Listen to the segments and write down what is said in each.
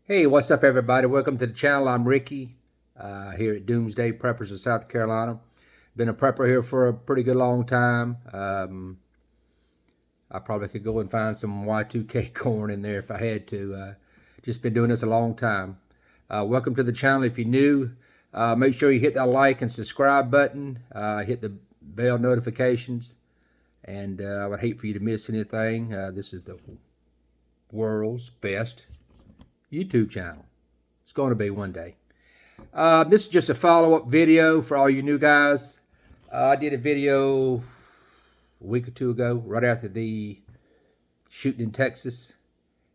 Hey, what's up, everybody? Welcome to the channel. I'm Ricky here at Doomsday Preppers of South Carolina. Been a prepper here for a pretty good long time. I probably could go and find some Y2K corn in there if I had to. Just been doing this a long time. Welcome to the channel. If you're new, make sure you hit that like and subscribe button. Hit the bell notifications. And I would hate for you to miss anything. This is the world's best YouTube channel. It's going to be one day. This is just a follow-up video for all you new guys. I did a video a week or two ago, right after the shooting in Texas.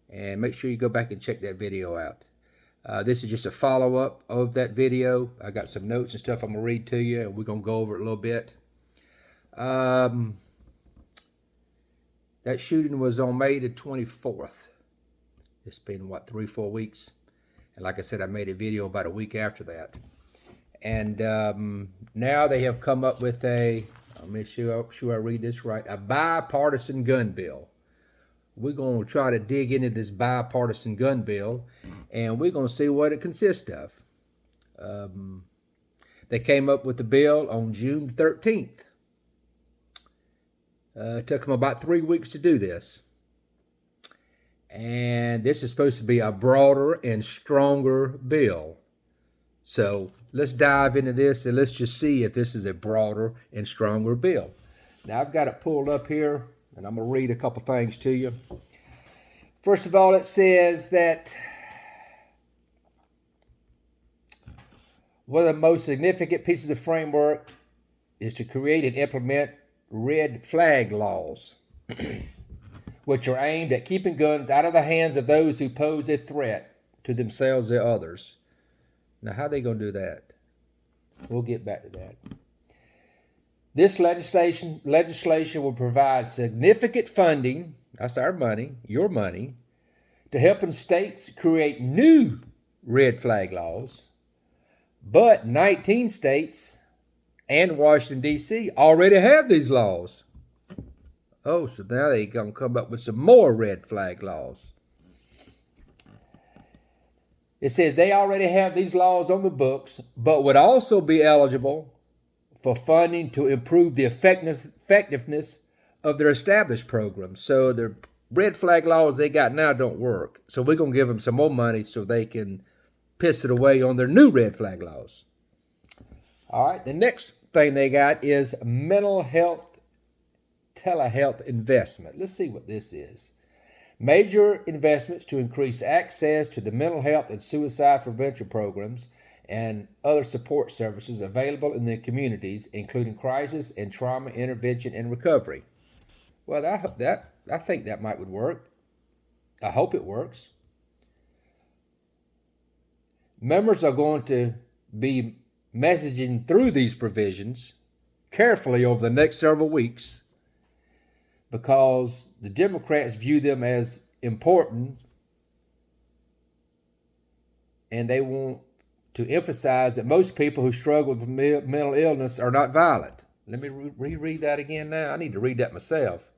And make sure you go back and check that video out. This is just a follow-up of that video. I got some notes and stuff I'm going to read to you, and we're going to go over it a little bit. That shooting was on May the 24th. It's been, what, 3-4 weeks? And like I said, I made a video about a week after that. And now they have come up with let me sure I read this right, a bipartisan gun bill. We're going to try to dig into this bipartisan gun bill, and we're going to see what it consists of. They came up with the bill on June 13th. It took them about 3 weeks to do this. And this is supposed to be a broader and stronger bill. So let's dive into this and let's just see if this is a broader and stronger bill. Now I've got it pulled up here and I'm going to read a couple things to you. First of all, it says that one of the most significant pieces of framework is to create and implement red flag laws, which are aimed at keeping guns out of the hands of those who pose a threat to themselves or others. Now, how are they going to do that? We'll get back to that. This legislation will provide significant funding, that's our money, your money, to helping states create new red flag laws. But 19 states and Washington, D.C. already have these laws. Oh, so now they're going to come up with some more red flag laws. It says they already have these laws on the books, but would also be eligible for funding to improve the effectiveness of their established programs. So the red flag laws they got now don't work. So we're going to give them some more money so they can piss it away on their new red flag laws. All right, the next thing they got is mental health telehealth investment. Let's see what this is. Major investments to increase access to the mental health and suicide prevention programs and other support services available in the communities, including crisis and trauma intervention and recovery. Well, I think that would work. I hope it works. Members are going to be messaging through these provisions carefully over the next several weeks, because the Democrats view them as important and they want to emphasize that most people who struggle with mental illness are not violent. Let me reread that again now. I need to read that myself.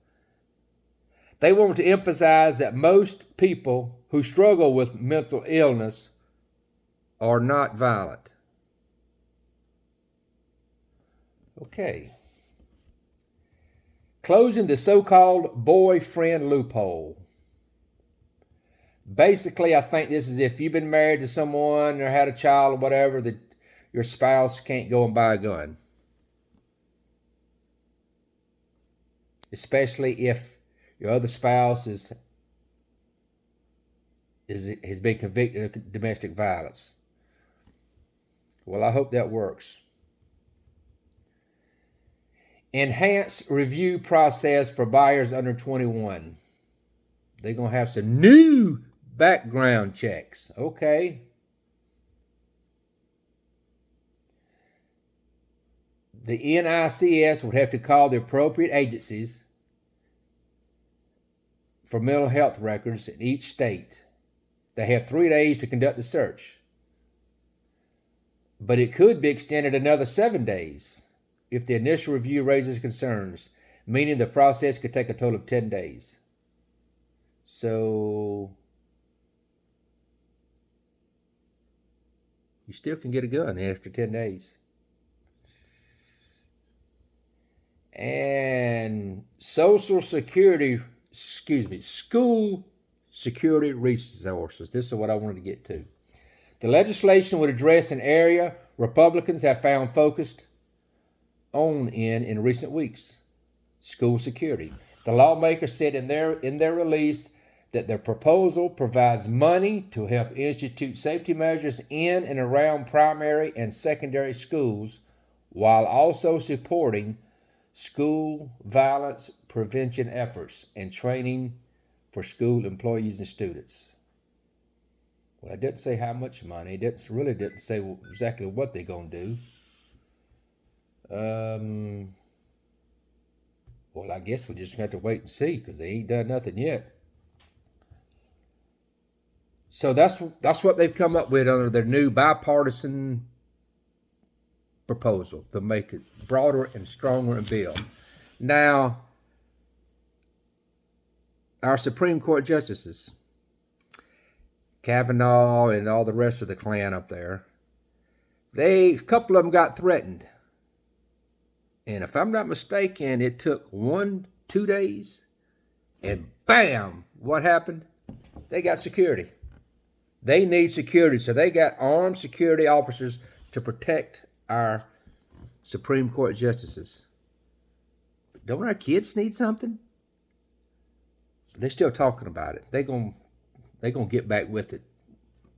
They want to emphasize that most people who struggle with mental illness are not violent. Okay. Closing the so-called boyfriend loophole. Basically, I think this is if you've been married to someone or had a child or whatever, that your spouse can't go and buy a gun. Especially if your other spouse has been convicted of domestic violence. Well, I hope that works. Enhanced review process for buyers under 21. They're going to have some new background checks. Okay. The NICS would have to call the appropriate agencies for mental health records in each state. They have 3 days to conduct the search. But it could be extended another 7 days if the initial review raises concerns, meaning the process could take a total of 10 days. So You still can get a gun after 10 days. And school security resources. This is what I wanted to get to. The legislation would address an area Republicans have found focused on in recent weeks: school security. The lawmakers said in their release that their proposal provides money to help institute safety measures in and around primary and secondary schools, while also supporting school violence prevention efforts and training for school employees and students. Well, it didn't say how much money. It really didn't say exactly what they're going to do. Well, I guess we just have to wait and see, because they ain't done nothing yet. So that's what they've come up with under their new bipartisan proposal to make it broader and stronger in bill. Now, our Supreme Court justices, Kavanaugh and all the rest of the clan up there, a couple of them got threatened. And if I'm not mistaken, it took 1-2 days, and bam, what happened? They got security. They need security, so they got armed security officers to protect our Supreme Court justices. But don't our kids need something? They're still talking about it. They're gonna get back with it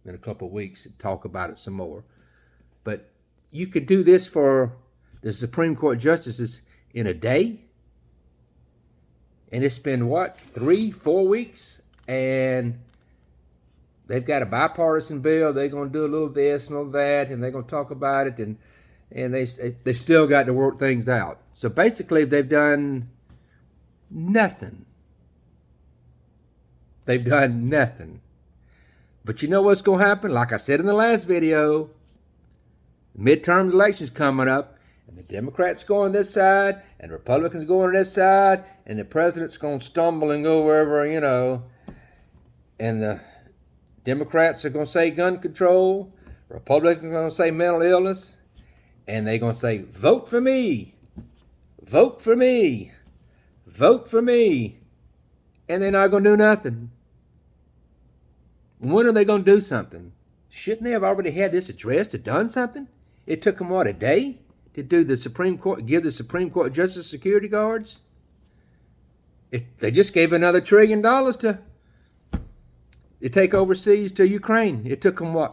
in a couple of weeks and talk about it some more. But you could do this for the Supreme Court justices in a day, and it's been 3-4 weeks, and they've got a bipartisan bill. They're going to do a little this and all that, and they're going to talk about it, and they still got to work things out. So basically, they've done nothing. They've done nothing. But you know what's going to happen? Like I said in the last video, midterm elections coming up, and the Democrats go on this side, and the Republicans go on this side, and the president's going to stumble and go wherever, and the Democrats are going to say gun control, Republicans are going to say mental illness, and they're going to say, vote for me, vote for me, vote for me, and they're not going to do nothing. When are they going to do something? Shouldn't they have already had this addressed or done something? It took them, a day to do the Supreme Court, give the Supreme Court justice security guards? They just gave another $1 trillion to take overseas to Ukraine. It took them,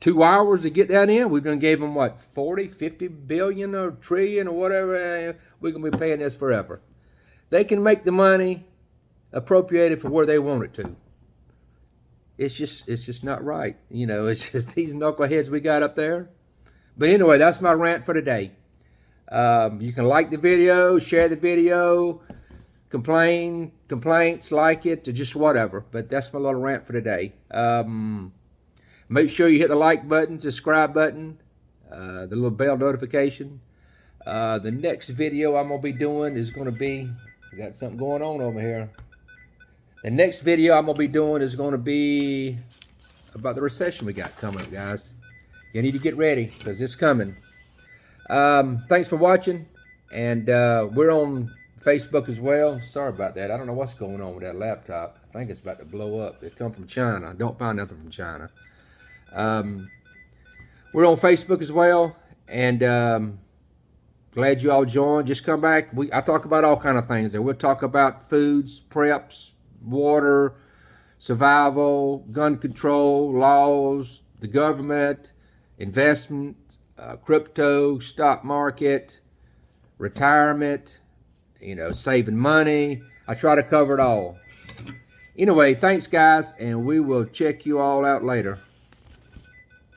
2 hours to get that in? We've done gave them, 40, 50 billion or trillion or whatever. We're going to be paying this forever. They can make the money appropriated for where they want it to. It's just not right. It's just these knuckleheads we got up there. But anyway, that's my rant for today. You can like the video, share the video, complaints, like it, or just whatever. But that's my little rant for today. Make sure you hit the like button, subscribe button, the little bell notification. The next video I'm going to be doing is going to be, we got something going on over here. The next video I'm going to be doing is going to be about the recession we got coming up, guys. You need to get ready, because it's coming. Thanks for watching, and we're on Facebook as well. Sorry about that. I don't know what's going on with that laptop. I think it's about to blow up. It come from China. Don't buy nothing from China. We're on Facebook as well, and glad you all joined. Just come back. I talk about all kind of things there. We'll talk about foods, preps, water, survival, gun control, laws, the government, investment, crypto, stock market, retirement, saving money. I try to cover it all. Anyway, thanks, guys, and we will check you all out later.